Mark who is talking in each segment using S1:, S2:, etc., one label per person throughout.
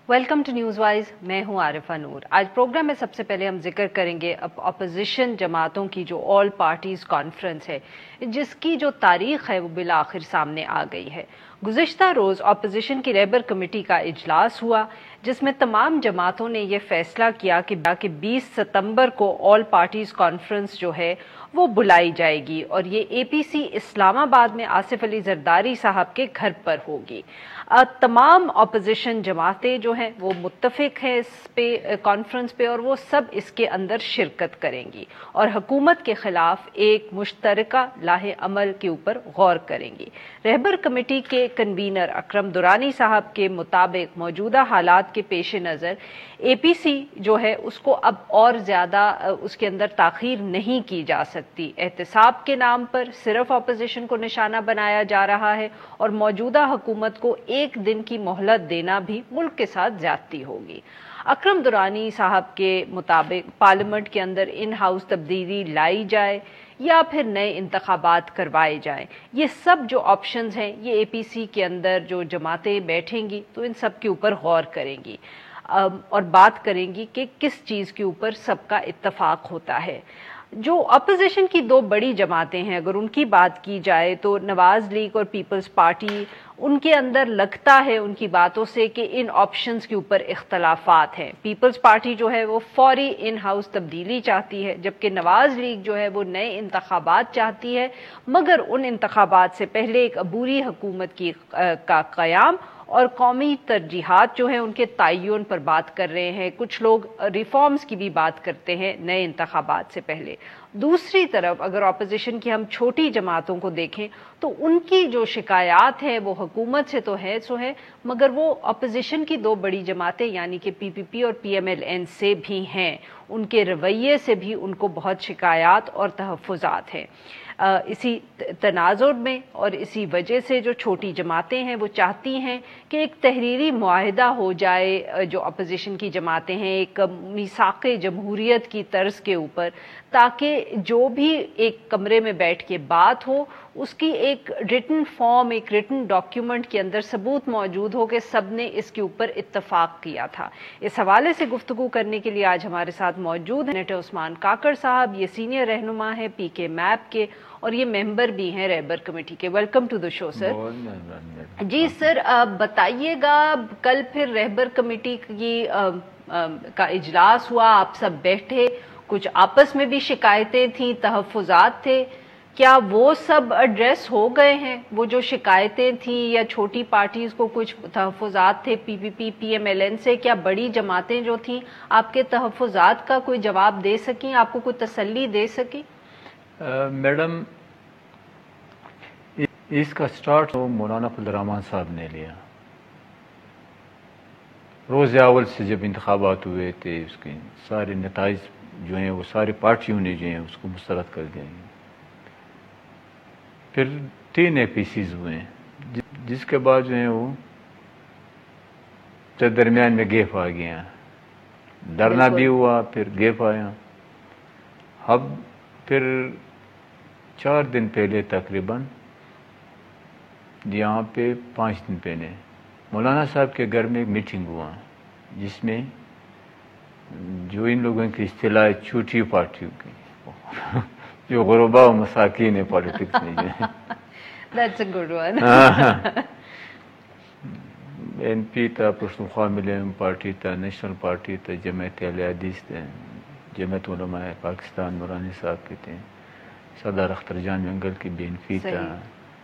S1: Welcome to news wise. मैं हूं आरिफा नूर। आज प्रोग्राम में सबसे पहले हम जिक्र करेंगे अपोजिशन जमातों की जो ऑल पार्टीज कॉन्फ्रेंस है, जिसकी जो तारीख है वो बिल आखिर सामने आ गई है। गुज़िश्ता रोज़ अपोजिशन की रहबर कमेटी का इजलास हुआ, जिसमें तमाम जमातों ने यह फैसला किया कि 20 सितंबर को ऑल पार्टीज कॉन्फ्रेंस जो है वो बुलाई जाएगी और ये APC इस्लामाबाद में आसिफ अली जरदारी साहब के घर पर होगी। तमाम अपोजिशन जमातें जो हैं वो मुत्तफिक हैं इस पे कॉन्फ्रेंस पे, और वो सब इसके अंदर शिरकत करेंगी और हुकूमत के खिलाफ एक मुश्तरका लाहे अमल के ऊपर गौर करेंगी। रहबर कमेटी के कन्वीनर अकरम दुरानी साहब के मुताबिक मौजूदा हालात के पेश नज़र APC जो है उसको अब और ज़्यादा उसके अंदर ताख़ीर नहीं की जा सकती। एहतसाब के नाम पर सिर्फ अपोजिशन को निशाना बनाया जा रहा है और मौजूदा हुकूमत को एक दिन की मोहलत देना भी मुल्क के साथ ज्यादती होगी। अकरम दुरानी साहब के मुताबिक पार्लियामेंट के अंदर इन हाउस तब्दीली लाई जाए या फिर नए इंतखाबात करवाए जाएं, ये सब जो ऑप्शंस हैं ये APC के अंदर जो जमातें बैठेंगी तो इन सब के ऊपर गौर करेंगी और बात करेंगी कि किस चीज़ के ऊपर सबका इत्तफाक होता है। जो अपोजिशन की दो बड़ी जमातें हैं, अगर उनकी बात की जाए तो नवाज लीग और पीपल्स पार्टी, उनके अंदर लगता है उनकी बातों से कि इन ऑप्शंस के ऊपर इख्तलाफात हैं। पीपल्स पार्टी जो है वो फौरी इन हाउस तब्दीली चाहती है, जबकि नवाज लीग जो है वो नए इंतखाबात चाहती है, मगर उन इंतखाबात से पहले एक अबूरी हुकूमत का क़याम और कौमी तरजीहात जो है उनके तयन पर बात कर रहे हैं। कुछ लोग रिफॉर्म्स की भी बात करते हैं नए इंतखाबात से पहले। दूसरी तरफ अगर अपोजिशन की हम छोटी जमातों को देखें तो उनकी जो शिकायत है वो हुकूमत से तो है मगर वो अपोजिशन की दो बड़ी जमातें यानी कि PPP और PMLN से भी हैं। उनके रवैये से भी उनको बहुत शिकायत और तहफ़्फ़ुज़ात हैं। इसी तनाज़ुर में और इसी वजह से जो छोटी जमातें हैं वो चाहती हैं कि एक तहरीरी मुआहिदा हो जाए, जो अपोजिशन की जमातें हैं, एक मीसाक़े जमहूरियत की तर्ज के ऊपर, ताकि जो भी एक कमरे में बैठ के बात हो उसकी एक रिटन फॉर्म, एक रिटन डॉक्यूमेंट के अंदर सबूत मौजूद हो कि सब ने इसके ऊपर इत्तफाक किया था। इस हवाले से गुफ्तगू करने के लिए आज हमारे साथ मौजूद हैं सेनेटर उस्मान काकड़ साहब। ये सीनियर रहनुमा है PK मैप के और ये मेंबर भी हैं रहबर कमेटी के। Welcome to the show sir. जी सर, बताइएगा, कल फिर रहबर कमेटी की का इजलास हुआ, आप सब बैठे, कुछ आपस में भी शिकायतें थी, तहफ़्फ़ुज़ात थे, क्या वो सब एड्रेस हो गए हैं? वो जो शिकायतें थी या छोटी पार्टीज को कुछ तहफ़्फ़ुज़ात थे PPP PMLN से, क्या बड़ी जमातें जो थी आपके तहफ़्फ़ुज़ात का कोई जवाब दे सकी, आपको कोई तसल्ली दे सकी?
S2: मैडम, इसका स्टार्ट तो मौलाना फजल रहमान साहब ने लिया। रोज़ अव्वल से जब इंतखाबात हुए थे उसके सारे नताइज जो हैं वो सारी पार्टियों ने जो हैं उसको मुस्तरद कर दिया। फिर 3 APCs हुए, जिसके बाद जो है वो तो दरमियान में गैप आ गया, डरना भी हुआ, फिर गैप आया। अब फिर 4 दिन पहले तकरीबन, यहाँ पे 5 दिन पहले मौलाना साहब के घर में एक मीटिंग हुआ, जिसमें जो इन लोगों की इस्तिलाह छोटी पार्टियों की जो गुरबा और मसाकीन है पॉलिटिक्स में जो
S1: That's a good one.
S2: NP था, पश्तूनख्वा मिलियम पार्टी था, नेशनल पार्टी था, जमात अहले हदीस थे, जमात उलमा पाकिस्तान नूरानी साहब के थे, सरदार अख्तर जान जंगल की BNP था,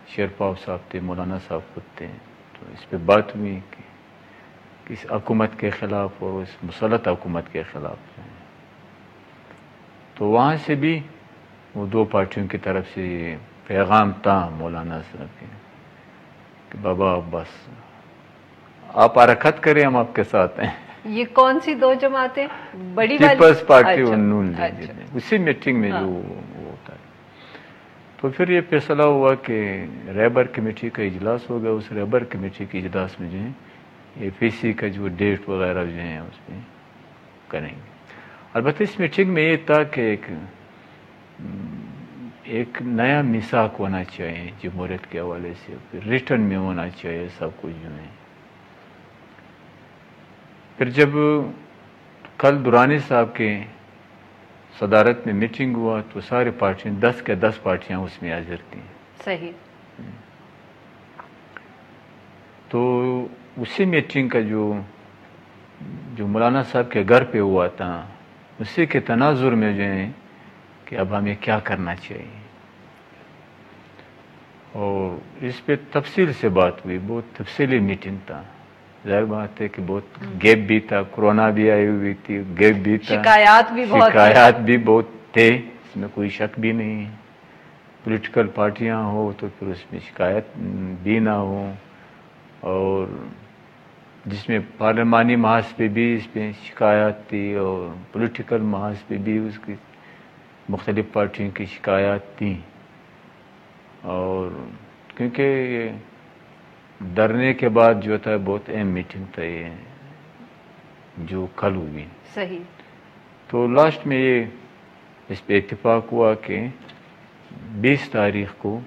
S2: शेरपाव साहब थे, मौलाना साहब खुद थे। तो इस पर बात हुई कि इस हुकूमत के ख़िलाफ़ और इस मुसल्लत हुकूमत के ख़िलाफ़। तो वहाँ से भी वो 2 पार्टियों की तरफ से पैगाम था मौलाना साहब के कि बाबा बस आप हरकत करें, हम आपके साथ हैं।
S1: ये कौन सी 2 जमातें? बड़ी वाली
S2: पीपल्स पार्टी और नून लीग। उसी मीटिंग में जो होता है, तो फिर ये फैसला हुआ कि रहबर कमेटी का इजलास हो गया। उस रहबर कमेटी के इजलास में जो है APC का जो डेट वगैरह जो है उस पर करेंगे। अलबत्ता इस मीटिंग में ये था कि एक नया मिसाक होना चाहिए जमहूरियत के हवाले से, रिटर्न में होना चाहिए सब कुछ जो है। پھر جب کل درانی صاحب کے صدارت میں میٹنگ ہوا تو سارے پارٹیاں 10 کے 10 پارٹیاں اس میں حاضر تھیں.
S1: صحیح.
S2: تو اسی میٹنگ کا جو مولانا صاحب کے گھر پہ ہوا تھا اسی کے تناظر میں جو ہے کہ اب ہمیں کیا کرنا چاہیے اور اس پہ تفصیل سے بات ہوئی. بہت تفصیلی میٹنگ تھا. ظاہر بات ہے کہ بہت گیپ بھی تھا, کرونا بھی آئی ہوئی تھی, گیپ بھی تھا,
S1: شکایات بھی بہت
S2: تھے, اس میں کوئی شک بھی نہیں. پولیٹیکل پارٹیاں ہو تو پھر اس میں شکایت بھی نہ ہو, اور جس میں پارلیمانی محاذ پہ بھی اس پہ شکایات تھی اور پولیٹیکل محاذ پہ بھی اس کی مختلف پارٹیوں کی شکایات تھیں. اور کیونکہ یہ ڈرنے کے بعد جو تھا بہت اہم میٹنگ تھا یہ جو کل ہوئی.
S1: صحیح.
S2: تو لاسٹ میں یہ اس پہ اتفاق ہوا کہ 20 تاریخ کو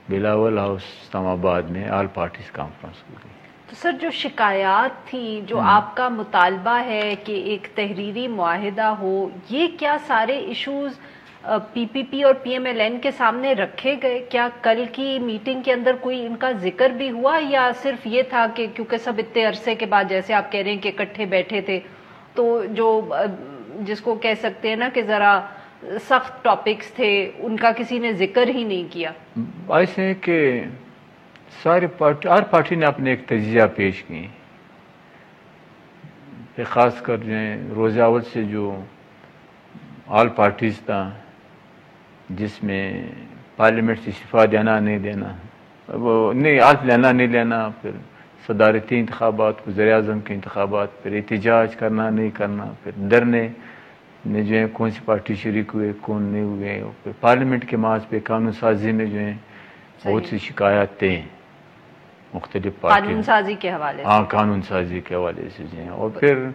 S2: بلاول ہاؤس اسلام آباد میں آل پارٹیز کانفرنس ہوئی.
S1: تو سر جو شکایات تھی, جو آپ کا مطالبہ ہے کہ ایک تحریری معاہدہ ہو, یہ کیا سارے ایشوز پی پی پی اور پی ایم ایل این کے سامنے رکھے گئے؟ کیا کل کی میٹنگ کے اندر کوئی ان کا ذکر بھی ہوا, یا صرف یہ تھا کہ کیونکہ سب اتنے عرصے کے بعد جیسے آپ کہہ رہے ہیں کہ اکٹھے بیٹھے تھے تو جو جس کو کہہ سکتے ہیں نا کہ ذرا سخت ٹاپکس تھے ان کا کسی نے ذکر ہی نہیں کیا؟
S2: ایسے ہیں کہ ہر پارٹی نے اپنے ایک تجزیہ پیش کی. خاص کر جو ہے روز اول سے جو آل پارٹیز تھا جس میں پارلیمنٹ سے استعفیٰ دینا نہیں دینا, وہ نہیں آج لینا نہیں لینا, پھر صدارتی انتخابات, وزیر اعظم کے انتخابات, پھر احتجاج کرنا نہیں کرنا, پھر ڈرنے میں جو ہے کون سی پارٹی شریک ہوئے کون نہیں ہوئے, پھر پارلیمنٹ کے محاذ پہ قانون سازی میں جو ہے بہت سی شکایات تھے مختلف پارٹیوں,
S1: قانون سازی کے حوالے سے.
S2: ہاں قانون سازی کے حوالے سے جو ہے. اور پھر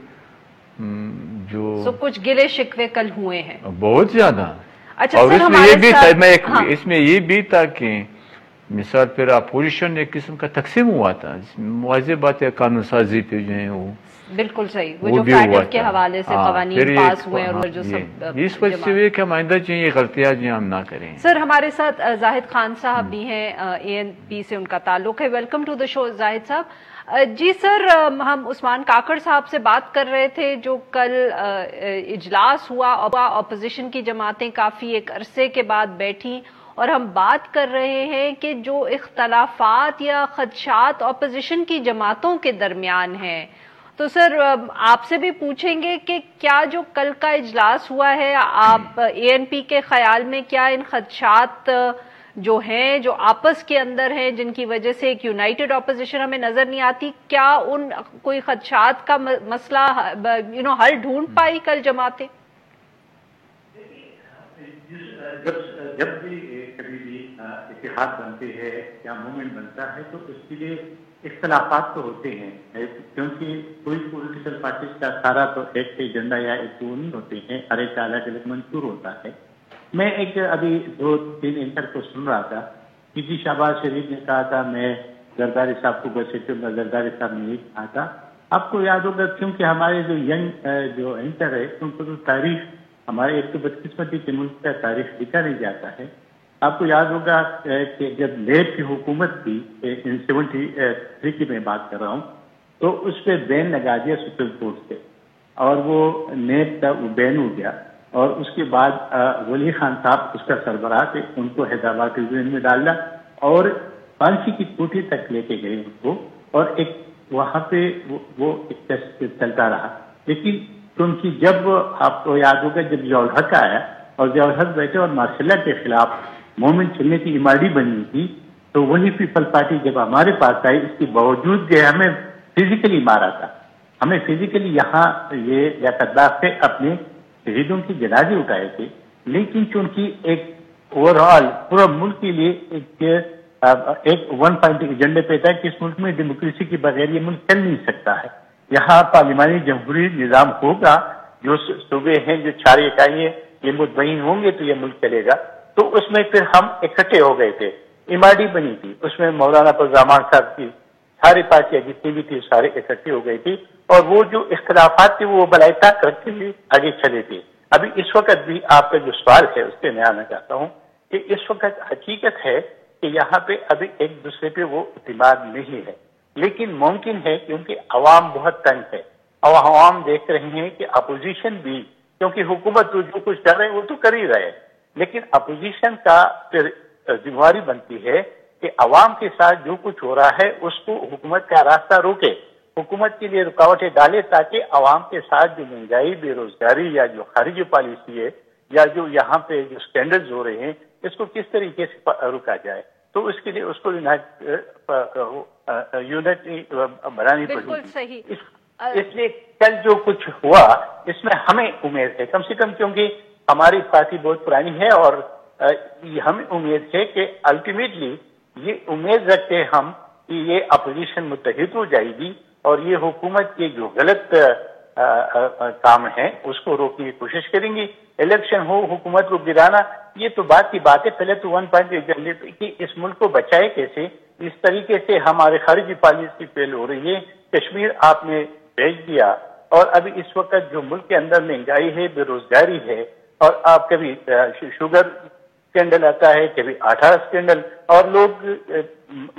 S2: جو
S1: کچھ گلے شکوے کل ہوئے ہیں
S2: بہت زیادہ.
S1: اچھا
S2: اور
S1: سر,
S2: اس میں یہ بھی تھا, اس میں یہ بھی تھا کہ مثال پھر اپوزیشن ایک قسم کا تقسیم ہوا تھا. واضح بات ہے قانون سازی پہ جو ہے وہ
S1: بالکل صحیح, وہ جو فیڈف کے حوالے سے قوانین پاس ہوئے اور جو سب
S2: اس وجہ سے ہوئے کہ ہم آئندہ جو یہ غلطیاں جو ہم نہ کریں.
S1: سر ہمارے ساتھ زاہد خان صاحب بھی ہیں, اے این پی سے ان کا تعلق ہے. ویلکم ٹو دا شو زاہد صاحب. جی سر, ہم عثمان کاکڑ صاحب سے بات کر رہے تھے جو کل اجلاس ہوا, اپوزیشن کی جماعتیں کافی ایک عرصے کے بعد بیٹھی, اور ہم بات کر رہے ہیں کہ جو اختلافات یا خدشات اپوزیشن کی جماعتوں کے درمیان ہیں, تو سر آپ سے بھی پوچھیں گے کہ کیا جو کل کا اجلاس ہوا ہے, آپ اے این پی کے خیال میں کیا ان خدشات جو ہیں جو آپس کے اندر ہیں جن کی وجہ سے ایک یونائٹڈ اپوزیشن ہمیں نظر نہیں آتی, کیا ان کوئی خدشات کا مسئلہ حل ڈھونڈ پائی کل جماعتیں؟
S3: جب بھی کبھی بھی اتحاد بنتے ہیں یا موومنٹ بنتا ہے تو اس کے لیے اختلافات تو ہوتے ہیں, کیونکہ کوئی پولیٹیکل پارٹیز کا سارا تو ایک ایجنڈا یا ایک وہ نہیں ہوتے ہیں, ہر ایک کا الگ الگ منشور ہوتا ہے. میں ایک ابھی 2-3 انٹر کو سن رہا تھا, کہ جی شہباز شریف نے کہا تھا میں زرداری صاحب کو بچے میں زرداری صاحب نے یہ کہا تھا. آپ کو یاد ہوگا کیونکہ ہمارے جو ینگ جو انٹر ہے ان کو تو تاریخ ہمارے ایک تو بدقسمتی کے ملک کا تاریخ لکھا نہیں جاتا ہے. آپ کو یاد ہوگا کہ جب لیب کی حکومت تھی 73 کی میں بات کر رہا ہوں, تو اس پہ بین لگا دیا سپریم کورٹ سے, اور وہ نیب کا وہ بین ہو گیا. اور اس کے بعد ولی خان صاحب اس کا سربراہ تھے, ان کو حیدرآباد کے جیل میں ڈالا اور پھانسی کی کوٹھی تک لے کے گئے ان کو, اور ایک وہاں پہ وہ چلتا رہا. لیکن کیونکہ جب آپ کو یاد ہوگا جب ضیاء الحق آیا اور ضیاء الحق بیٹھے اور ماشاء اللہ کے خلاف مومنٹ چلنے کی اماڈی بنی تھی, تو وہی پیپل پارٹی جب ہمارے پاس آئی اس کے باوجود کہ ہمیں فزیکلی مارا تھا, ہمیں فزیکلی یہاں یہ لیاقت سے اپنے شہیدوں کی جنازے اٹھائے تھے, لیکن چونکہ ایک اوور آل پورا ملک کے لیے ایک 1 پوائنٹ ایجنڈے پہ تھا کہ اس ملک میں ڈیموکریسی کے بغیر یہ ملک چل نہیں سکتا ہے. یہاں پارلیمانی جمہوری نظام ہوگا, جو صوبے ہیں جو 4 اکائیاں یہ مطمئن ہوں گے تو یہ ملک چلے گا. تو اس میں پھر ہم اکٹھے ہو گئے تھے, اماڈی بنی تھی, اس میں مولانا فضل الرحمان صاحب کی सारी पार्टियां जितनी भी थी सारे इकट्ठी हो गई थी और वो जो इख्तलाफात थे वो बलायताक रखते हुए आगे चले थे। अभी इस वक्त भी आपका जो सवाल है उस पर मैं आना चाहता हूँ कि इस वक्त हकीकत है कि यहाँ पे अभी एक दूसरे पे वो इत्मीनान नहीं है, लेकिन मुमकिन है क्योंकि अवाम बहुत तंग है और अवाम देख रहे हैं कि अपोजिशन भी, क्योंकि हुकूमत तो जो कुछ कर रहे हैं वो तो कर ही रहे, लेकिन अपोजिशन का फिर जिम्मेवारी बनती है कि अवाम के साथ जो कुछ हो रहा है उसको हुकूमत का रास्ता रोके, हुकूमत के लिए रुकावटें डाले ताकि अवाम के साथ जो महंगाई, बेरोजगारी या जो खारिजी पॉलिसी है या जो यहाँ पे जो स्टैंडर्ड्स हो रहे हैं इसको किस तरीके से रोका जाए। तो उसके लिए उसको यूनिटी बनानी पड़ेगी। इसलिए कल जो कुछ हुआ इसमें हमें उम्मीद है कम से कम, क्योंकि हमारी पार्टी बहुत पुरानी है और हमें उम्मीद है कि अल्टीमेटली ये उम्मीद रखते हैं हम कि ये अपोजिशन मुत्तहिद हो जाएगी और ये हुकूमत के जो गलत काम है उसको रोकने की कोशिश करेंगी। इलेक्शन हो, हुकूमत को गिराना, ये तो बात की बात है। पहले तो 1 पॉइंट कि इस मुल्क को बचाए कैसे, इस तरीके से हमारे खारिजी पॉलिसी फेल हो रही है। कश्मीर आपने भेज दिया और अभी इस वक्त जो मुल्क के अंदर महंगाई है, बेरोजगारी है और आप कभी शुगर स्कैंडल आता है, कभी आटा स्कैंडल और लोग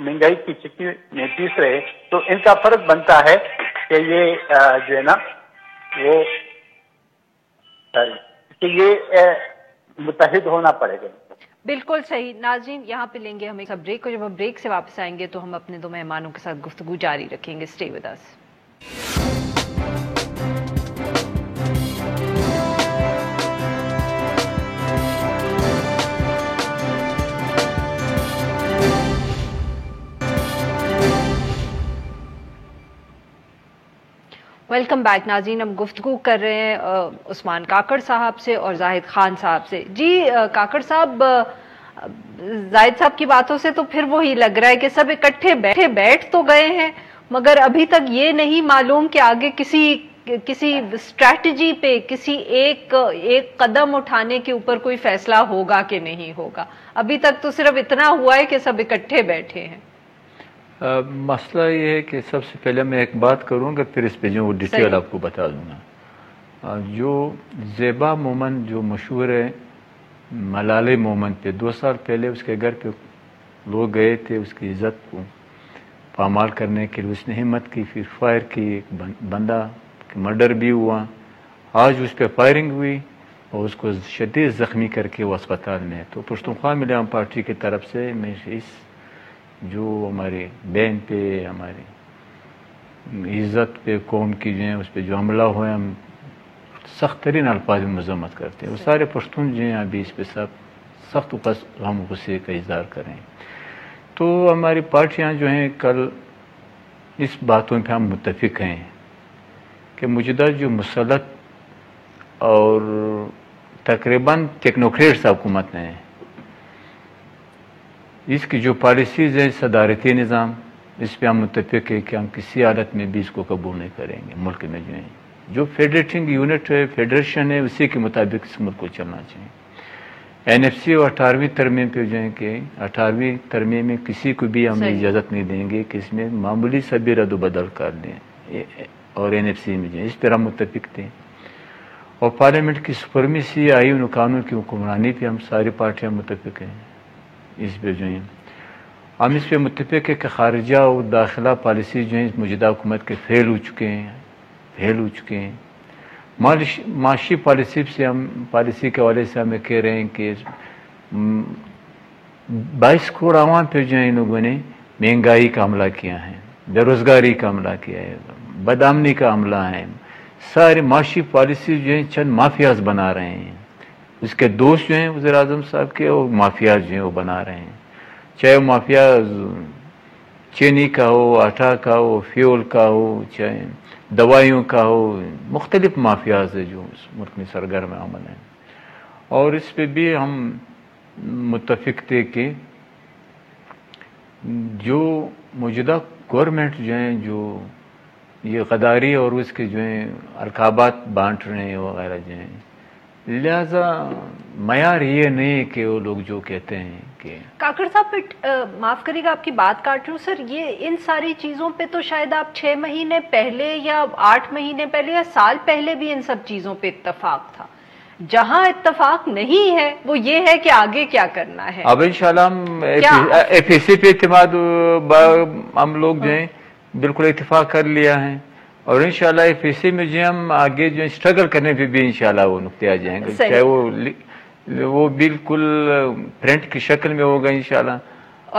S3: महंगाई की चिक्की में पीस रहे, तो इनका फर्क बनता है कि ये जो है ना वो कि ये मुत्तहिद होना पड़ेगा।
S1: बिल्कुल सही। नाज़रीन, यहाँ पे लेंगे हम एक ब्रेक को, जब हम ब्रेक से वापस आएंगे तो हम अपने दो मेहमानों के साथ गुफ्तगू जारी रखेंगे। Stay with us. Welcome back नाज़रीन। हम गुफ्तगू कर रहे हैं उस्मान काकड़ साहब से और जाहिद खान साहब से। जी काकड़ साहब, जाहिद साहब की बातों से तो फिर वही लग रहा है कि सब इकट्ठे बैठ तो गए हैं मगर अभी तक ये नहीं मालूम कि आगे किसी स्ट्रैटेजी पे किसी एक कदम उठाने के ऊपर कोई फैसला होगा कि नहीं होगा। अभी तक तो सिर्फ इतना हुआ है कि सब इकट्ठे बैठे हैं।
S2: मसला ये है कि सबसे पहले मैं एक बात करूँगा फिर इस पे जो डिटेल आपको बता दूंगा। जो ज़ेबा मोमन जो मशहूर है मलाले मोमन पे 2 साल पहले उसके घर पे लोग गए थे उसकी इज्जत को पामाल करने के लिए, उसने हिम्मत की, फिर फायर की, एक बंदा मर्डर भी हुआ। आज उस पर फायरिंग हुई और उसको शदीद ज़ख्मी करके वो अस्पताल में है। तो पश्तूनख्वा मिलियम पार्टी की तरफ से मैं इस जो हमारे बहन पे, हमारी इज़्ज़त पे, कौम की जो है उस पर जो हमला हुआ है, हम सख्त तरीन अल्फाज में मजम्मत करते हैं। वो सारे पश्तून जो हैं अभी इस पर सब सख्त हम गुस्से का इज़हार करें। तो हमारी पार्टियां जो हैं कल इस बातों पे हम मुत्तफिक हैं कि मौजूदा जो मुसल्लत और तकरीबन टेक्नोक्रेट्स हुकूमत हैं, इसकी जो पॉलिसीज़ है सदारती निज़ाम, इस पर हम मुत्तफिक है कि हम किसी हालत में भी इसको कबूल नहीं करेंगे। मुल्क में जो है जो फेडरेटिंग यूनिट है, फेडरेशन है, उसी के मुताबिक इस मुल्क को चलना चाहिए। NFC और 18वीं तरमीम पे जो है कि 18वीं तरमीम में किसी को भी हम इजाज़त नहीं देंगे कि इसमें मामूली सा भी रद्द बदल कर दें और NFC में जो है इस पर हम मुत्तफिक थे। और पार्लियामेंट की सुपरमेसी आईन कानून की हुक्मरानी पे हम सारी पार्टियाँ मुत्तफिक हैं। इस पर जो है हम इस पर मुत्तफिक है कि खारिजा और दाखिला पॉलिसी जो है मौजूदा हुकूमत के फेल हो चुके हैं। माशी पॉलिसी से हम पॉलिसी के हवाले से हमें कह रहे हैं कि 22 करोड़ आवाम पे जो है इन लोगों ने महंगाई का हमला किया है, बेरोजगारी का हमला किया है, बदआमनी का हमला है। सारे माशी पॉलिसी जो है चंद माफियाज बना रहे हैं। उसके दोस्त जो हैं वज़ीर आज़म साहब के और माफियाज जो हैं वो बना रहे हैं, चाहे वो माफिया चीनी का हो, आटा का हो, फ्यूल का हो, चाहे दवाइयों का हो, मुख्तलिफ माफियाज है जो उस मुल्क में सरगर्म अमल हैं। और इस पर भी हम मुत्तफिक थे कि जो मौजूदा गवर्नमेंट जो हैं जो ये गद्दारी और उसके जो हैं अलकाबात बांट रहे हैं वगैरह जो हैं, लिहाजा मयार ये नहीं है कि वो लोग जो कहते हैं के।
S1: काकड़ साहब, माफ करिएगा आपकी बात काट रही हूँ सर, ये इन सारी चीजों पे तो शायद आप 6 महीने पहले या 8 महीने पहले या साल पहले भी इन सब चीजों पे इत्तेफाक था। जहां इत्तेफाक नहीं है वो ये है कि आगे क्या करना है।
S2: अब इंशाल्लाह हम एफएसी पे हम लोग जो है बिल्कुल इत्तेफाक कर लिया है और इंशाल्लाह एफएसी में जो हम आगे जो स्ट्रगल करने पे भी इंशाल्लाह वो नुक्ते आ जाएंगे, चाहे वो बिल्कुल प्रिंट की शक्ल में होगा इंशाल्लाह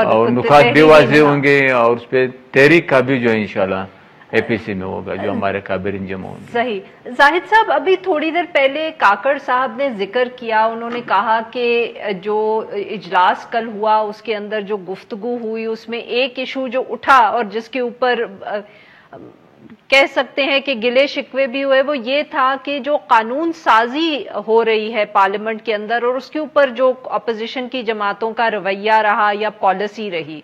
S2: और नुकात भी वाज़ेह होंगे और उस पर तहरीक का भी जो है इंशाल्लाह एपीसी में होगा जो हमारे काबिर इंजम होंगे।
S1: सही। जाहिद साहब, अभी थोड़ी देर पहले काकड़ साहब ने जिक्र किया, उन्होंने कहा कि जो इजलास कल हुआ उसके अंदर जो गुफ्तगू हुई उसमें एक इशू जो उठा और जिसके ऊपर कह सकते हैं कि गिले शिकवे भी हुए वो ये था कि जो कानून साजी हो रही है पार्लियामेंट के अंदर और उसके ऊपर जो अपोजिशन की जमातों का रवैया रहा या पॉलिसी रही।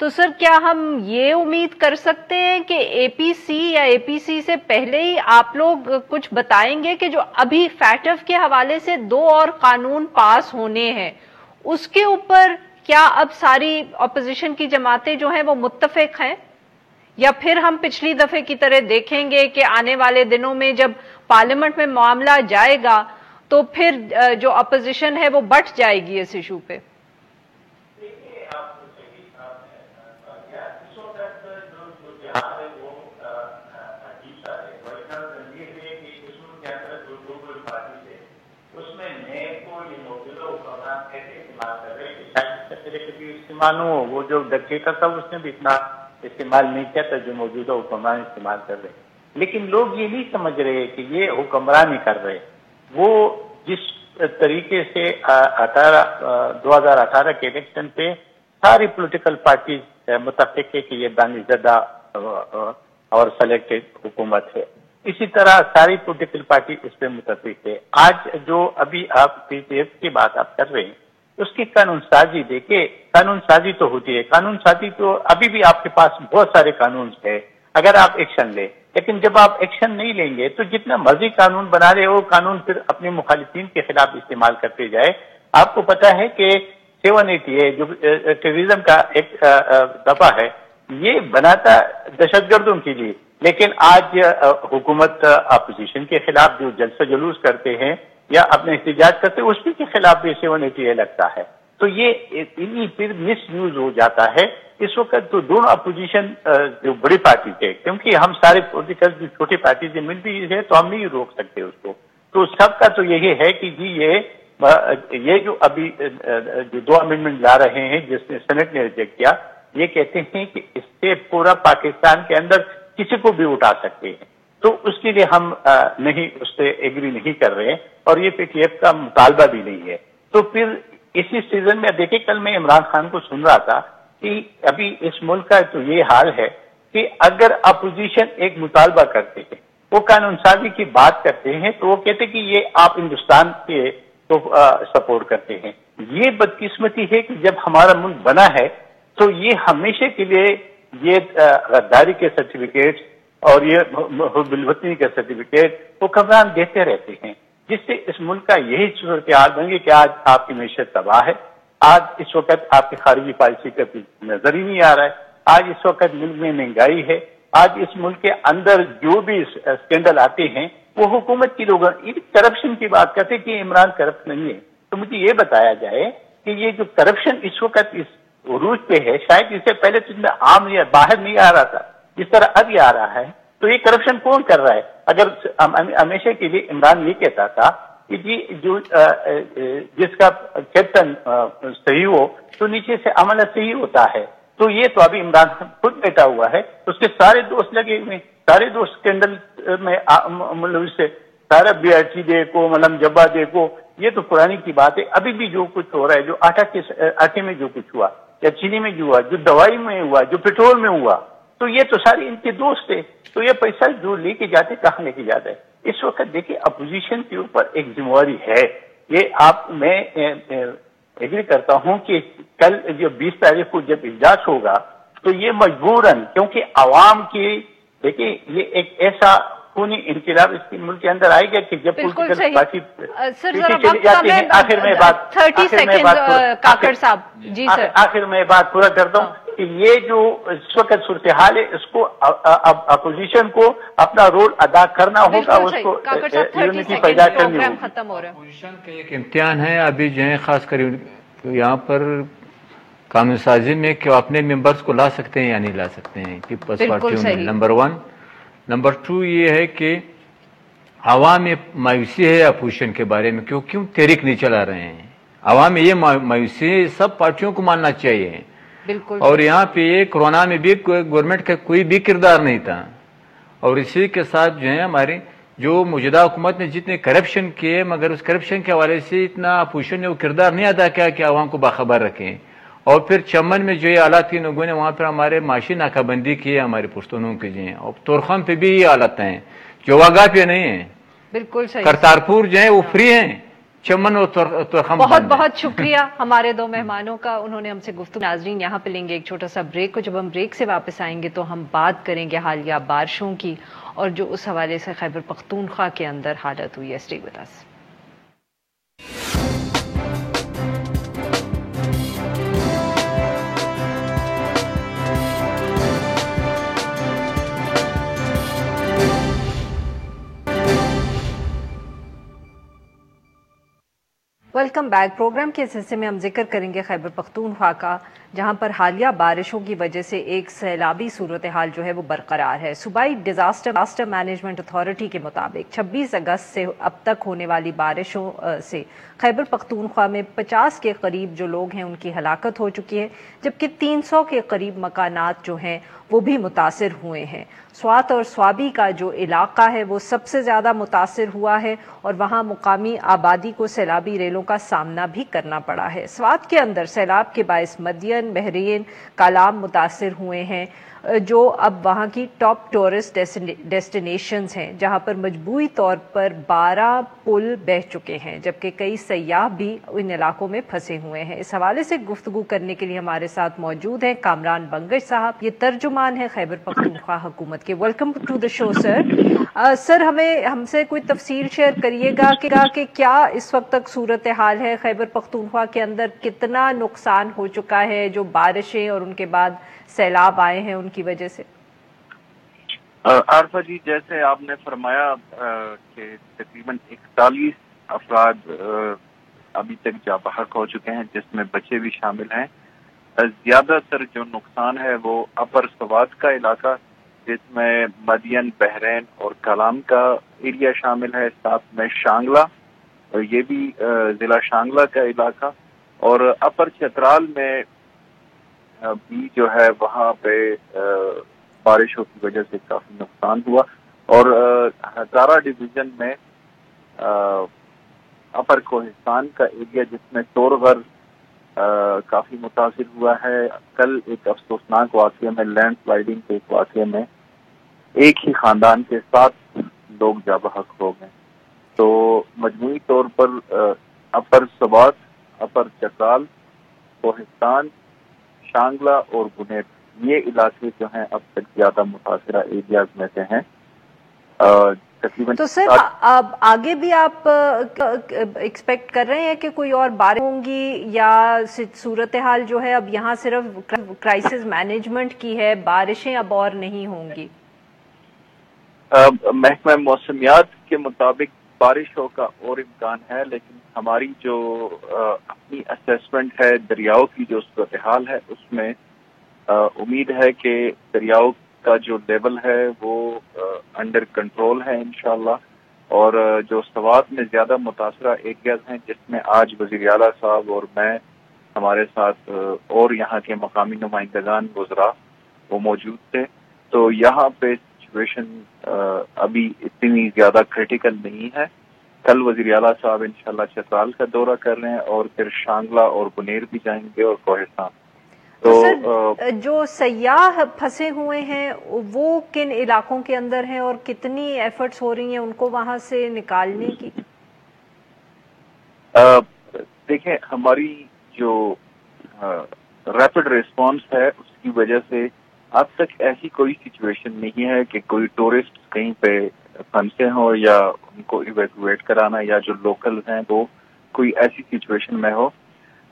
S1: तो सर, क्या हम ये उम्मीद कर सकते हैं कि एपीसी या एपीसी से पहले ही आप लोग कुछ बताएंगे कि जो अभी फैटफ के हवाले से 2 और कानून पास होने हैं उसके ऊपर क्या अब सारी अपोजिशन की जमातें जो हैं वो मुत्तफिक हैं, या फिर हम पिछली दफे की तरह देखेंगे कि आने वाले दिनों में जब पार्लियामेंट में मामला जाएगा तो फिर जो अपोजिशन है वो बट जाएगी इस इशू पे?
S3: मानो वो जो डकैता था उसने भी इतना इस्तेमाल नहीं किया था जो मौजूदा हुक्मरान इस्तेमाल कर रहे। लेकिन लोग ये नहीं समझ रहे कि ये हुक्मरान ही कर रहे। वो जिस तरीके से 2018 के इलेक्शन पे सारी पॉलिटिकल पार्टी मुतफिक है कि ये दानिशज़दा और सेलेक्टेड हुकूमत है, इसी तरह सारी पॉलिटिकल पार्टी इस पे मुतफिक है। आज जो अभी आप पीटीएफ की बात आप कर रहे हैं उसकी कानून साजी देखिए, कानून साजी तो होती है, कानून साजी तो अभी भी आपके पास बहुत सारे कानून है अगर आप एक्शन ले, लेकिन जब आप एक्शन नहीं लेंगे तो जितना मर्जी कानून बना रहे हो कानून फिर अपने मुखालिफिन के खिलाफ इस्तेमाल करते जाए। आपको पता है कि 780 जो टेररिज्म का एक दफा है ये बनाता दहशतगर्दों के लिए, लेकिन आज हुकूमत अपोजिशन के खिलाफ जो जलसा जुलूस करते हैं या अपने एहतजाज करते हैं उसके के खिलाफ भी 780 लगता है। तो ये फिर मिस यूज हो जाता है। इस वक्त तो दोनों अपोजिशन जो बड़ी पार्टी थे, क्योंकि हम सारे पॉलिटिकल जो छोटी पार्टी से मिल भी है तो हम नहीं रोक सकते उसको, तो सबका तो यही है कि जी ये जो अभी जो 2 अमेंडमेंट ला रहे हैं जिसने सेनेट ने रिजेक्ट किया, ये कहते हैं कि इससे पूरा पाकिस्तान के अंदर किसी को भी उठा सकते हैं, तो उसके लिए हम नहीं उससे एग्री नहीं कर रहे और ये पीटीएफ का मुतालबा भी नहीं है। तो फिर इसी सीजन में देखिए, कल मैं इमरान खान को सुन रहा था कि अभी इस मुल्क का तो ये हाल है कि अगर अपोजिशन एक मुतालबा करते हैं, वो कानून साजी की बात करते हैं, तो वो कहते कि ये आप हिंदुस्तान के तो सपोर्ट करते हैं। ये बदकिस्मती है कि जब हमारा मुल्क बना है तो ये हमेशा के लिए ये गद्दारी के सर्टिफिकेट और ये हुब्बुल-वतनी के सर्टिफिकेट हुक्मरान देते रहते हैं, जिससे इस मुल्क का यही सूरत हाल बन गई कि आज आपकी मैशत तबाह है, आज इस वक्त आपकी खारिजी पॉलिसी का नजर ही नहीं आ रहा है, आज इस वक्त मुल्क में महंगाई है, आज इस मुल्क के अंदर जो भी स्कैंडल आते हैं वो हुकूमत की लोग करप्शन की बात करते कि इमरान करप्ट नहीं है। तो मुझे ये बताया जाए कि ये जो करप्शन इस वक्त इस उरूज पे है, शायद इससे पहले तो आम या बाहर नहीं आ रहा था, जिस तरह अभी आ रहा है। तो ये करप्शन कौन कर रहा है? अगर हमेशा के लिए इमरान ये कहता था कि जी जो जिसका कैप्टन सही हो तो नीचे से अमल सही होता है, तो ये तो अभी इमरान खुद बैठा हुआ है, उसके सारे दोस्त लगे हुए, सारे दोस्त स्कैंडल में मतलब इससे सारा BRT देखो, मलम जब्बा देखो, ये तो पुरानी की बात है। अभी भी जो कुछ हो रहा है, जो आटे में जो कुछ हुआ या चीनी में जो हुआ, जो दवाई में हुआ, जो पेट्रोल में हुआ, तो ये तो सारे इनके दोस्त थे। तो ये पैसा जो लेके जाते कहाँ लेके जाता है? इस वक्त देखिए अपोजिशन के ऊपर एक जिम्मेवारी है, ये आप मैं एग्री करता हूं कि कल जो 20 तारीख को जब इजलास होगा तो ये मजबूरन, क्योंकि आवाम की देखिए ये एक ऐसा खूनी इनकलाब इसके मुल्क के अंदर आएगा कि जब
S1: पोलिटिकल पार्टी
S3: सर आखिर में बात
S1: 30 सेकंड काकड़ साहब जी सर
S3: आखिर में बात पूरा करता हूँ कि ये जो इस वक्त सूरत हाल है इसको अपोजिशन को अपना रोल अदा करना होगा, उसको यूनिटी पैदा करनी होगी।
S1: खत्म हो रहा है,
S2: अपोजिशन का एक इम्तिहान है अभी जो है खास कर यहाँ पर कानून साजी में कि अपने मेंबर्स को ला सकते हैं या नहीं ला सकते हैं पीपल्स पार्टियों में, नंबर 1। नंबर 2 ये है कि आवाम में मायूसी है अपोजिशन के बारे में, क्यों तहरीक नहीं चला रहे हैं। आवाम में ये मायूसी सब पार्टियों को मानना चाहिए।
S1: बिल्कुल। और
S2: यहाँ पे कोरोना में भी गवर्नमेंट का कोई भी किरदार नहीं था, और इसी के साथ जो है हमारी जो मौजूदा हुकूमत ने जितने करप्शन किए, मगर उस करप्शन के हवाले से इतना अपोजिशन ने वो किरदार नहीं अदा किया कि आवाम को बाखबर रखें। और फिर चमन में जो ये हालात थी लोगों ने वहाँ पर हमारे माशी नाकाबंदी की है हमारे पुश्तूनों की, जी और तोरखम पे भी ये हालत हैं जो वागा पे नहीं है।
S1: बिल्कुल सही।
S2: करतारपुर जो है वो फ्री है, चमन और तोरखम।
S1: बहुत बहुत शुक्रिया हमारे 2 मेहमानों का, उन्होंने हमसे गुफ्तगू। नाजरीन यहाँ पे लेंगे एक छोटा सा ब्रेक को, जब हम ब्रेक से वापस आएंगे तो हम बात करेंगे हालिया बारिशों की और जो उस हवाले से खैबर पख्तूनख्वा के अंदर हालत हुई है। Stay with us. Welcome back. Program के इस हिस्से में हम जिक्र करेंगे खैबर पख्तूनख्वा का, जहां पर हालिया बारिशों की वजह से एक सैलाबी सूरत हाल जो है वो बरकरार है। सूबाई डिजास्टर मैनेजमेंट अथॉरिटी के मुताबिक 26 अगस्त से अब तक होने वाली बारिशों से खैबर पख्तूनख्वा में 50 के करीब जो लोग हैं उनकी हलाकत हो चुकी है, जबकि 300 के करीब मकानात जो हैं वो भी मुतासिर हुए हैं। स्वात और स्वाबी का जो इलाका है वो सबसे ज़्यादा मुतासिर हुआ है और वहाँ मुकामी आबादी को सैलाबी रेलों का सामना भी करना पड़ा है। स्वात के अंदर सैलाब के बायस मदियन, बहरीन, कालाम मुतासिर हुए हैं, जो अब वहाँ की टॉप टूरिस्ट डेस्टिनेशंस हैं, जहाँ पर मजबूरी तौर पर 12 पुल बह चुके हैं, जबकि कई सयाह भी इन इलाकों में फंसे हुए हैं। इस हवाले से गुफ्तगू करने के लिए हमारे साथ मौजूद हैं कामरान बंगश साहब, ये तर्जुमान है खैबर पख्तूनख्वा हुकूमत के। Welcome to the show sir. Sir हमसे कोई तफसील शेयर करिएगा कि क्या इस वक्त तक सूरत हाल है खैबर पख्तूनख्वा के अंदर, कितना नुकसान हो चुका है जो बारिशें और उनके बाद सैलाब आए हैं उनकी वजह से।
S4: आरफा जी, जैसे आपने फरमाया कि तकरीबन 41 अफराद अभी तक जाबहक हो चुके हैं, जिसमें बच्चे भी शामिल हैं। ज्यादातर जो नुकसान है वो अपर सवात का इलाका, जिसमें मदियन, बहरैन और कलाम का एरिया शामिल है, साथ में शांगला, ये भी जिला शांगला का इलाका, और अपर चतराल में भी जो है वहाँ पे बारिशों की वजह से काफी नुकसान हुआ। और हजारा डिवीजन में अपर कोहिस्तान का एरिया, जिसमें तोरगर काफी मुतासिर हुआ है। कल एक अफसोसनाक वाक़ये में, लैंड स्लाइडिंग के एक वाक़ये में एक ही खानदान के 7 लोग जाबहक हो गए। तो मजमूई तौर पर अपर सवात, अपर चतराल, कोहिस्तान, शांगला और बुनेर, ये इलाके जो हैं अब तक ज्यादा मुतासिरा एरियाज में से हैं। तकरीबन
S1: तो सर अब आगे भी आप एक्सपेक्ट कर रहे हैं कि कोई और बारिश होंगी, या सूरत हाल जो है अब यहाँ सिर्फ क्राइसिस मैनेजमेंट की है, बारिशें अब और नहीं होंगी?
S4: महकमा मौसमियात के मुताबिक बारिशों का और इम्कान है, लेकिन हमारी जो अपनी असेसमेंट है दरियाओं की जो सूरत हाल है, उसमें उम्मीद है कि दरियाओं का जो लेवल है वो अंडर कंट्रोल है इंशाल्लाह। और जो सवात में ज्यादा मुतासरा एरियाज हैं, जिसमें आज वज़ीर आला साहब और मैं, हमारे साथ और यहाँ के मकामी नुमाइंदगान वज़रा वो मौजूद थे, तो यहाँ पे सिचुएशन अभी इतनी ज्यादा क्रिटिकल नहीं है। कल वज़ीर आला साहब इंशाल्लाह चतराल का दौरा कर रहे हैं और फिर शांगला और बुनेर भी जाएंगे और कोहिस्तान।
S1: तो सर जो सयाह फंसे हुए हैं वो किन इलाकों के अंदर हैं और कितनी एफर्ट्स हो रही हैं उनको वहां से निकालने की?
S4: देखें, हमारी जो रैपिड रिस्पांस है उसकी वजह से اب تک ایسی کوئی سچویشن نہیں ہے کہ کوئی ٹورسٹ کہیں پہ پھنسے ہوں یا ان کو ایویکویٹ کرانا یا جو لوکل ہیں وہ کوئی ایسی سچویشن میں ہو.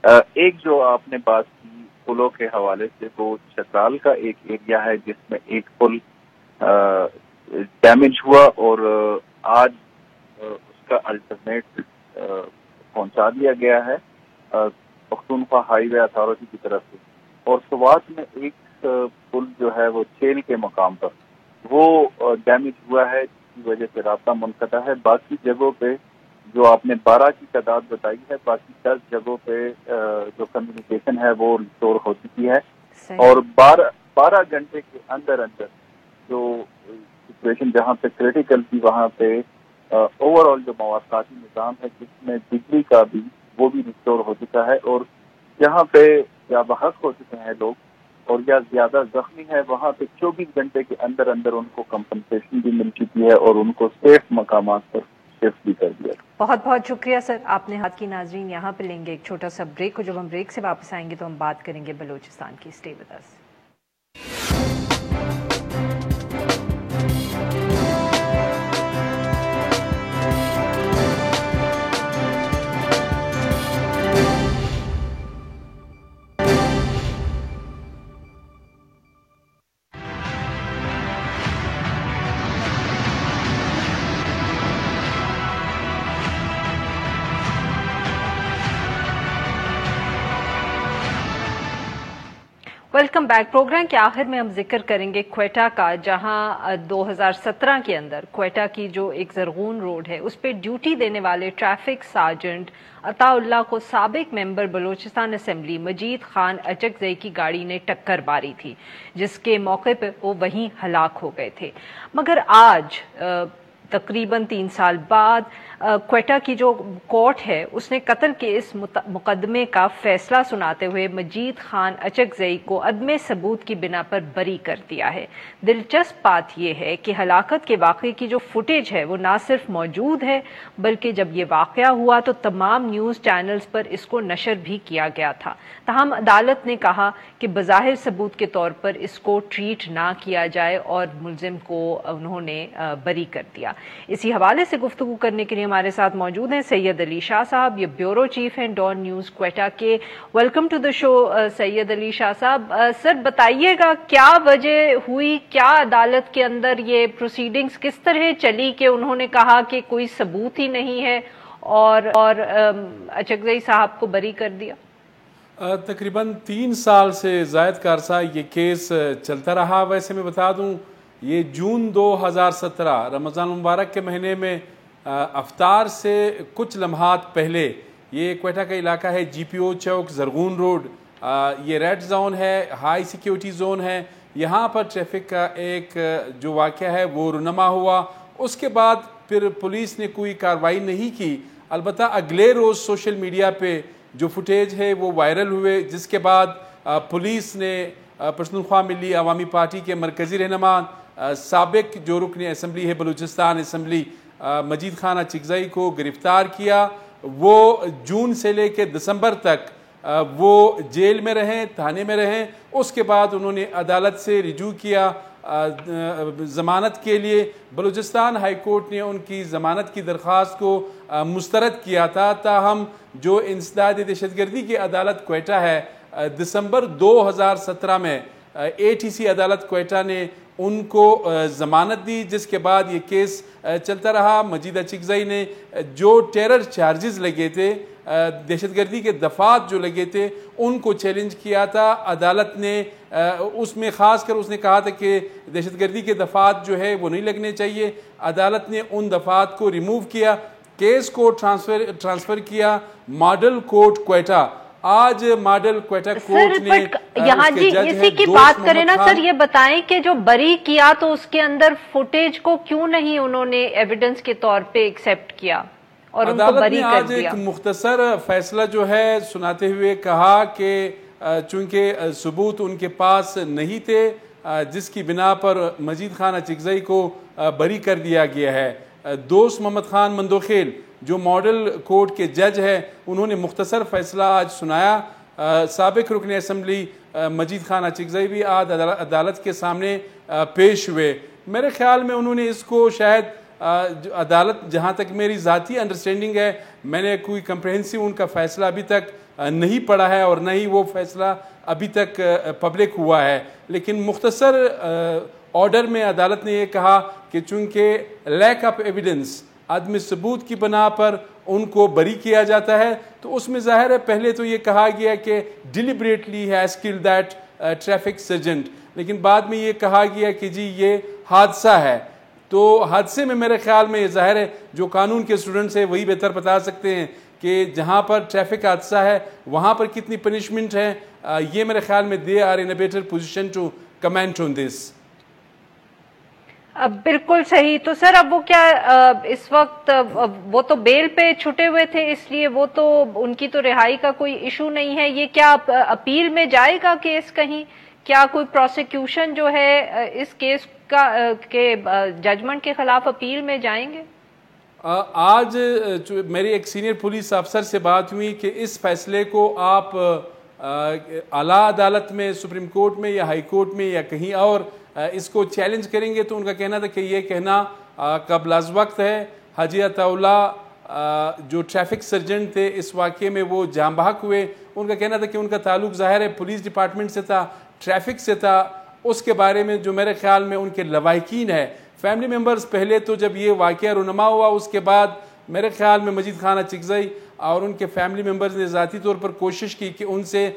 S4: ایک جو آپ نے بات کی پلوں کے حوالے سے، وہ چترال کا ایک ایریا ہے جس میں ایک پل ڈیمیج ہوا اور آج اس کا الٹرنیٹ پہنچا دیا گیا ہے پختونخوا ہائی وے اتھارٹی کی طرف سے. اور سوات میں ایک پل جو ہے وہ چیل کے مقام پر وہ ڈیمیج ہوا ہے جس کی وجہ سے رابطہ منقطع ہے. باقی جگہوں پہ جو آپ نے 12 کی تعداد بتائی ہے، باقی 10 جگہوں پہ جو کمیونیکیشن ہے وہ ریسٹور ہو چکی ہے. اور 12 گھنٹے کے اندر جو سچویشن جہاں پہ کریٹیکل تھی وہاں پہ اوور آل جو مواصلاتی نظام ہے جس میں بجلی کا بھی وہ بھی ریسٹور ہو چکا ہے. اور جہاں پہ یا بحق ہو چکے ہیں لوگ اور یا زیادہ زخمی ہے وہاں پہ 24 گھنٹے کے اندر ان کو کمپنسیشن بھی مل چکی ہے اور ان کو سیف مقامات پر شفٹ بھی کر دیا.
S1: بہت بہت شکریہ سر. آپ نے ہاتھ کی ناظرین یہاں پہ لیں گے ایک چھوٹا سا بریک کو. جب ہم بریک سے واپس آئیں گے تو ہم بات کریں گے بلوچستان کی. Stay with us. Welcome back. Program کے آخر میں ہم ذکر کریں گے کوئٹہ کا، جہاں 2017 کے اندر کوئٹہ کی جو ایک زرغون روڈ ہے اس پہ ڈیوٹی دینے والے ٹریفک سارجنٹ عطا اللہ کو سابق ممبر بلوچستان اسمبلی مجید خان اچکزئی کی گاڑی نے ٹکر ماری تھی، جس کے موقع پہ وہ وہیں ہلاک ہو گئے تھے. مگر آج تقریباً 3 سال بعد کوئٹہ کی جو کورٹ ہے اس نے قتل کے اس مقدمے کا فیصلہ سناتے ہوئے مجید خان اچکزئی کو عدم ثبوت کی بنا پر بری کر دیا ہے. دلچسپ بات یہ ہے کہ ہلاکت کے واقعے کی جو فوٹیج ہے وہ نہ صرف موجود ہے بلکہ جب یہ واقعہ ہوا تو تمام نیوز چینلز پر اس کو نشر بھی کیا گیا تھا. تاہم عدالت نے کہا کہ بظاہر ثبوت کے طور پر اس کو ٹریٹ نہ کیا جائے اور ملزم کو انہوں نے بری کر دیا. اسی حوالے سے گفتگو کرنے کے لیے ہمارے ساتھ موجود ہیں سید علی شاہ صاحب، یہ بیورو چیف ہیں ڈان نیوز کوئٹہ کے. ویلکم ٹو دا شو سید علی شاہ صاحب. سر بتائیے گا کیا وجہ ہوئی، کیا عدالت کے اندر یہ پروسیڈنگز کس طرح چلی کہ انہوں نے کہا کہ کوئی ثبوت ہی نہیں ہے اور اچکزئی صاحب کو بری کر دیا؟
S5: تقریباً 3 سال سے زائد کا عرصہ یہ کیس چلتا رہا. ویسے میں بتا دوں یہ جون 2017 رمضان المبارک کے مہینے میں افطار سے کچھ لمحات پہلے یہ کوئٹہ کا علاقہ ہے جی پی او چوک زرغون روڈ، یہ ریڈ زون ہے، ہائی سیکیورٹی زون ہے. یہاں پر ٹریفک کا ایک جو واقعہ ہے وہ رونما ہوا. اس کے بعد پھر پولیس نے کوئی کارروائی نہیں کی. البتہ اگلے روز سوشل میڈیا پہ جو فوٹیج ہے وہ وائرل ہوئے، جس کے بعد پولیس نے پشتونخوا ملی عوامی پارٹی کے مرکزی رہنما سابق جو رکن اسمبلی ہے بلوچستان اسمبلی مجید خان اچکزئی کو گرفتار کیا. وہ جون سے لے کے دسمبر تک وہ جیل میں رہیں، تھانے میں رہیں. اس کے بعد انہوں نے عدالت سے رجوع کیا ضمانت کے لیے. بلوچستان ہائی کورٹ نے ان کی ضمانت کی درخواست کو مسترد کیا تھا. تاہم جو انسداد دہشت گردی کی عدالت کوئٹہ ہے دسمبر 2017 میں اے ٹی سی عدالت کوئٹہ نے ان کو ضمانت دی، جس کے بعد یہ کیس چلتا رہا. مجید اچکزئی نے جو ٹیرر چارجز لگے تھے، دہشت گردی کے دفعات جو لگے تھے ان کو چیلنج کیا تھا. عدالت نے اس میں خاص کر اس نے کہا تھا کہ دہشت گردی کے دفعات جو ہے وہ نہیں لگنے چاہیے. عدالت نے ان دفعات کو ریموو کیا، کیس کو ٹرانسفر کیا ماڈل کورٹ کوئٹہ. آج ماڈل کوئٹہ کورٹ نے
S1: یہاں جی اسی کی بات کریں نا سر، یہ بتائیں کہ جو بری کیا تو اس کے اندر فوٹیج کو کیوں نہیں انہوں نے ایویڈنس کے طور پہ ایکسیپٹ کیا اور ان کو بری کر دیا؟
S5: عدالت نے آج ایک مختصر فیصلہ جو ہے سناتے ہوئے کہا کہ چونکہ ثبوت ان کے پاس نہیں تھے، جس کی بنا پر مجید خان اچکزئی کو بری کر دیا گیا ہے. دوست محمد خان مندوخیل جو ماڈل کورٹ کے جج ہے انہوں نے مختصر فیصلہ آج سنایا. سابق رکن اسمبلی مجید خان اچکزئی بھی آج عدالت کے سامنے پیش ہوئے. میرے خیال میں انہوں نے اس کو شاید عدالت, جہاں تک میری ذاتی انڈرسٹینڈنگ ہے, میں نے کوئی کمپریہنسو ان کا فیصلہ ابھی تک نہیں پڑھا ہے اور نہ ہی وہ فیصلہ ابھی تک پبلک ہوا ہے, لیکن مختصر آرڈر میں عدالت نے یہ کہا کہ چونکہ لیک آف ایویڈنس, عدم ثبوت کی بنا پر ان کو بری کیا جاتا ہے, تو اس میں ظاہر ہے پہلے تو یہ کہا گیا کہ deliberately has killed that traffic sergeant, لیکن بعد میں یہ کہا گیا کہ جی یہ حادثہ ہے. تو حادثے میں میرے خیال میں یہ ظاہر ہے جو قانون کے اسٹوڈنٹس ہیں وہی بہتر بتا سکتے ہیں کہ جہاں پر ٹریفک حادثہ ہے وہاں پر کتنی پنشمنٹ ہے. یہ میرے خیال میں they are in a better position to comment on this.
S1: بالکل صحیح. تو سر اب وہ کیا اس وقت وہ تو بیل پہ چھٹے ہوئے تھے, اس لیے وہ تو ان کی تو رہائی کا کوئی ایشو نہیں ہے. یہ کیا اپیل میں جائے گا کیس کہیں؟ کیا کوئی پروسیکیوشن جو ہے اس کیس کا کے ججمنٹ کے خلاف اپیل میں جائیں گے؟
S5: آج میری ایک سینئر پولیس افسر سے بات ہوئی کہ اس فیصلے کو آپ اعلیٰ عدالت میں, سپریم کورٹ میں یا ہائی کورٹ میں یا کہیں اور اس کو چیلنج کریں گے, تو ان کا کہنا تھا کہ یہ کہنا قبل از وقت ہے. حاجی عطا اللہ جو ٹریفک سرجن تھے اس واقعے میں وہ جاں بحق ہوئے, ان کا کہنا تھا کہ ان کا تعلق ظاہر ہے پولیس ڈپارٹمنٹ سے تھا, ٹریفک سے تھا. اس کے بارے میں جو میرے خیال میں ان کے لواحقین ہے, فیملی ممبرز, پہلے تو جب یہ واقعہ رونما ہوا اس کے بعد میرے خیال میں مجید خان اچکزئی اور ان کے فیملی ممبرز نے ذاتی طور پر کوشش کی کہ ان سے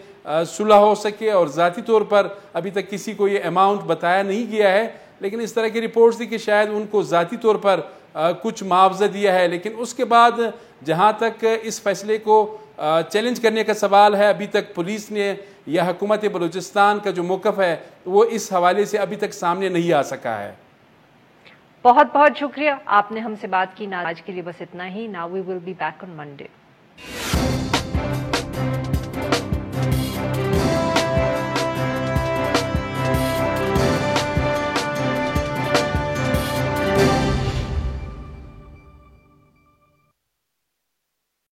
S5: صلح ہو سکے, اور ذاتی طور پر ابھی تک کسی کو یہ اماؤنٹ بتایا نہیں گیا ہے, لیکن اس طرح کی رپورٹس تھی کہ شاید ان کو ذاتی طور پر کچھ معاوضہ دیا ہے. لیکن اس کے بعد جہاں تک اس فیصلے کو چیلنج کرنے کا سوال ہے, ابھی تک پولیس نے یا حکومت بلوچستان کا جو موقف ہے وہ اس حوالے سے ابھی تک سامنے نہیں آ سکا ہے.
S1: بہت بہت شکریہ, آپ نے ہم سے بات کی. آج کے لیے بس اتنا ہی. Now we will be back on Monday.